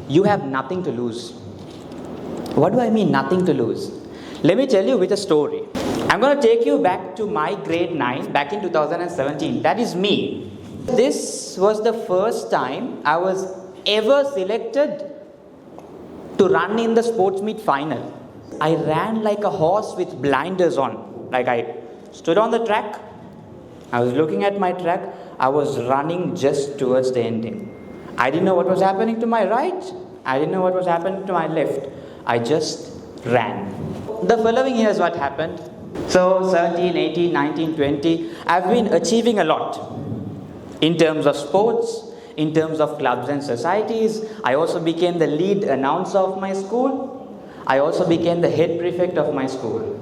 you have nothing to lose. What do I mean, nothing to lose? Let me tell you with a story. I'm going to take you back to my grade 9 back in 2017. That is me. This was the first time I was ever selected to run in the sports meet final. I ran like a horse with blinders on. Like I stood on the track, I was looking at my track, I was running just towards the ending. I didn't know what was happening to my right, I didn't know what was happening to my left. I just ran. The following years what happened? So 17, 18, 19, 20, I've been achieving a lot in terms of sports, in terms of clubs and societies. I also became the lead announcer of my school. I also became the head prefect of my school.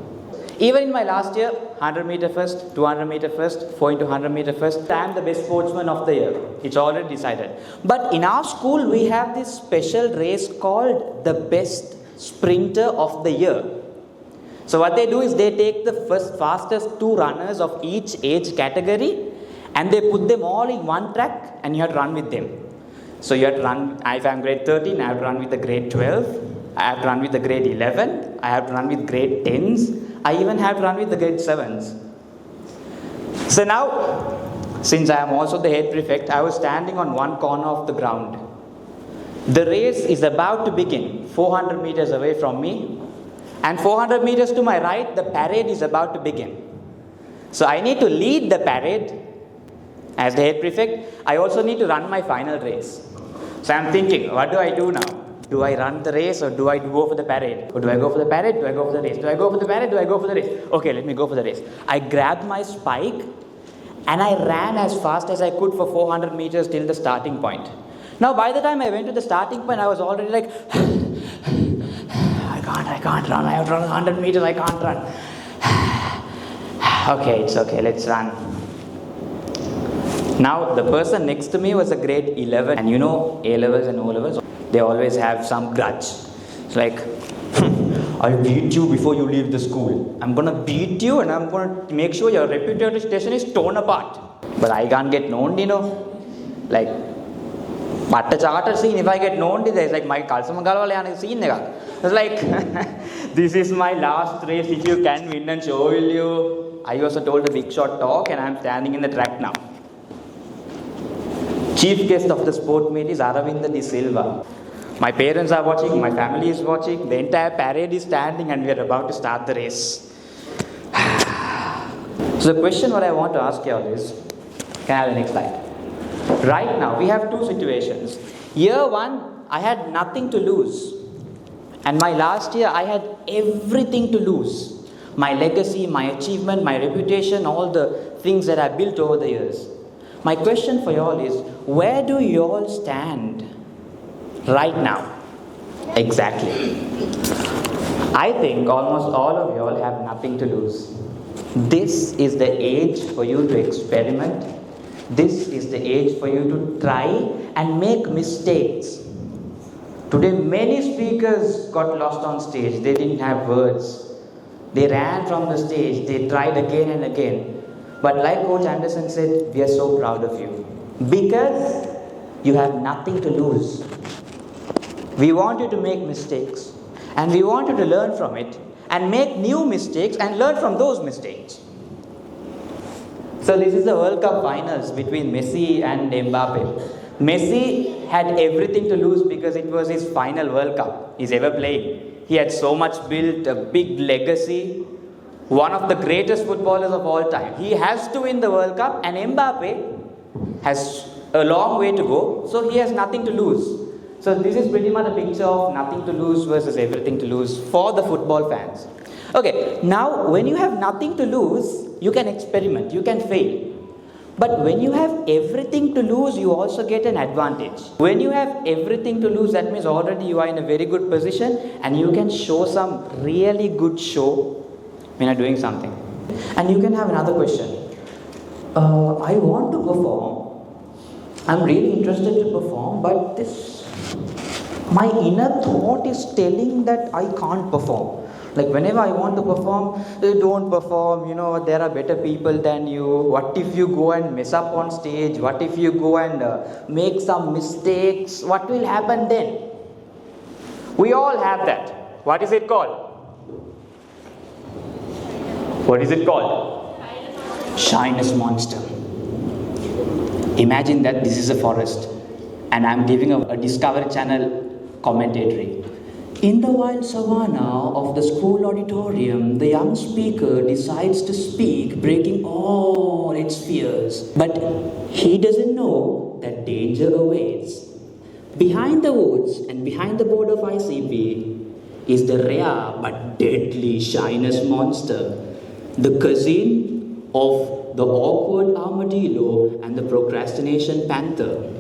Even in my last year, 100 meter first, 200 meter first, 4 into 100 meter first, I am the best sportsman of the year. It's already decided. But in our school, we have this special race called the best sprinter of the year. So what they do is they take the fastest 2 runners of each age category and they put them all in one track and you have to run with them. So you have to run, if I'm grade 13, I have to run with the grade 12. I have to run with the grade 11, I have to run with grade 10s, I even have to run with the grade 7s. So now, since I am also the head prefect, I was standing on one corner of the ground. The race is about to begin, 400 meters away from me, and 400 meters to my right, the parade is about to begin. So I need to lead the parade as the head prefect. I also need to run my final race. So I'm thinking, what do I do now? Do I run the race or do I go for the parade? Or do I go for the parade? Do I go for the race? Do I go for the parade? Do I go for the race? Okay, let me go for the race. I grabbed my spike and I ran as fast as I could for 400 meters till the starting point. Now by the time I went to the starting point, I was already like, I can't run. I have to run 100 meters, I can't run. Okay, it's okay, let's run. Now the person next to me was a grade 11 and you know A-levels and O-levels. They always have some grudge. It's like, I'll beat you before you leave the school. I'm going to beat you and I'm going to make sure your reputation is torn apart. But I can't get known, you know. Like, but the charter scene, if I get known, there's like my Kalsamagalwala scene. It's like, this is my last race. If you can win and show will you. I also told a big shot talk and I'm standing in the track now. Chief guest of the sport meet is Aravinda De Silva. My parents are watching, my family is watching, the entire parade is standing and we are about to start the race. So the question what I want to ask you all is, can I have the next slide? Right now we have 2 situations. Year 1, I had nothing to lose. And my last year I had everything to lose. My legacy, my achievement, my reputation, all the things that I built over the years. My question for you all is, where do you all stand right now? Exactly. I think almost all of you all have nothing to lose. This is the age for you to experiment. This is the age for you to try and make mistakes. Today many speakers got lost on stage. They didn't have words. They ran from the stage. They tried again and again. But like Coach Anderson said, we are so proud of you. Because you have nothing to lose. We want you to make mistakes. And we want you to learn from it. And make new mistakes and learn from those mistakes. So this is the World Cup finals between Messi and Mbappe. Messi had everything to lose because it was his final World Cup he's ever played. He had so much built, a big legacy. One of the greatest footballers of all time. He has to win the World Cup and Mbappe has a long way to go. So he has nothing to lose. So this is pretty much a picture of nothing to lose versus everything to lose for the football fans. Okay, now when you have nothing to lose, you can experiment, you can fail. But when you have everything to lose, you also get an advantage. When you have everything to lose, that means already you are in a very good position and you can show some really good show when you're doing something. And you can have another question. I want to perform. I'm really interested to perform, but my inner thought is telling that I can't perform. Like whenever I want to perform, don't perform, there are better people than you. What if you go and mess up on stage? What if you go and make some mistakes? What will happen then? We all have that. What is it called? What is it called? Shyness Monster. Imagine that this is a forest and I'm giving a Discovery Channel commentary. In the wild savannah of the school auditorium, the young speaker decides to speak, breaking all its fears. But he doesn't know that danger awaits. Behind the woods and behind the board of ICP is the rare but deadly Shyness Monster, the cousin of the awkward armadillo and the procrastination panther.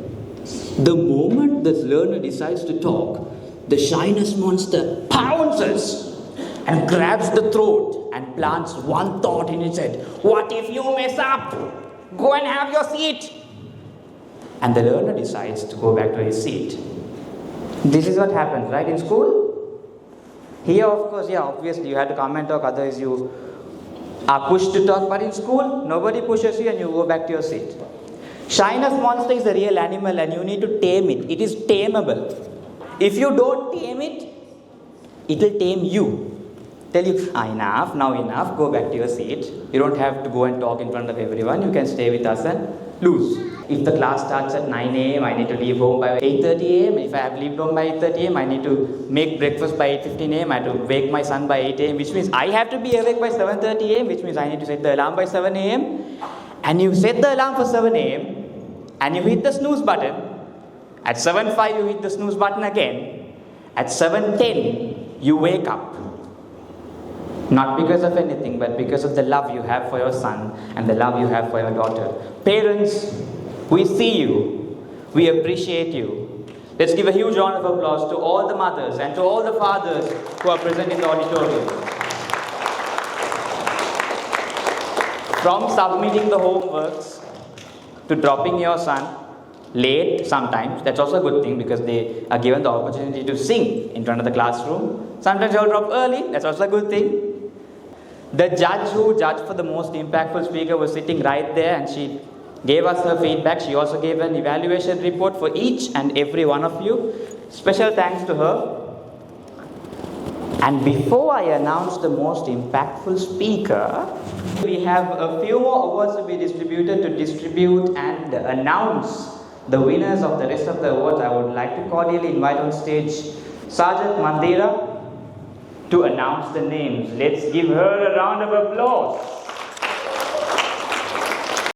The moment the learner decides to talk, the Shyness Monster pounces and grabs the throat and plants one thought in its head. What if you mess up? Go and have your seat. And the learner decides to go back to his seat. This is what happens, right, in school? Here, of course, obviously you have to come and talk, otherwise you are pushed to talk. But in school, nobody pushes you and you go back to your seat. Shyness Monster is a real animal and you need to tame it. It is tameable. If you don't tame it, it will tame you. Tell you, enough, now enough, go back to your seat. You don't have to go and talk in front of everyone. You can stay with us and lose. If the class starts at 9 a.m., I need to leave home by 8:30 a.m. If I have left home by 8:30 a.m., I need to make breakfast by 8:15 a.m. I have to wake my son by 8 a.m., which means I have to be awake by 7:30 a.m., which means I need to set the alarm by 7 a.m. And you set the alarm for 7 a.m. and you hit the snooze button. At 7:05 you hit the snooze button again. At 7:10 you wake up. Not because of anything, but because of the love you have for your son and the love you have for your daughter. Parents, we see you. We appreciate you. Let's give a huge round of applause to all the mothers and to all the fathers who are present in the auditorium. From submitting the homeworks to dropping your son late sometimes, that's also a good thing because they are given the opportunity to sing in front of the classroom. Sometimes they'll drop early, that's also a good thing. The judge who judged for the most impactful speaker was sitting right there and she gave us her feedback. She also gave an evaluation report for each and every one of you. Special thanks to her. And before I announce the most impactful speaker, we have a few more awards to be distributed to distribute and announce the winners of the rest of the awards. I would like to cordially invite on stage Sergeant Mandira to announce the names. Let's give her a round of applause.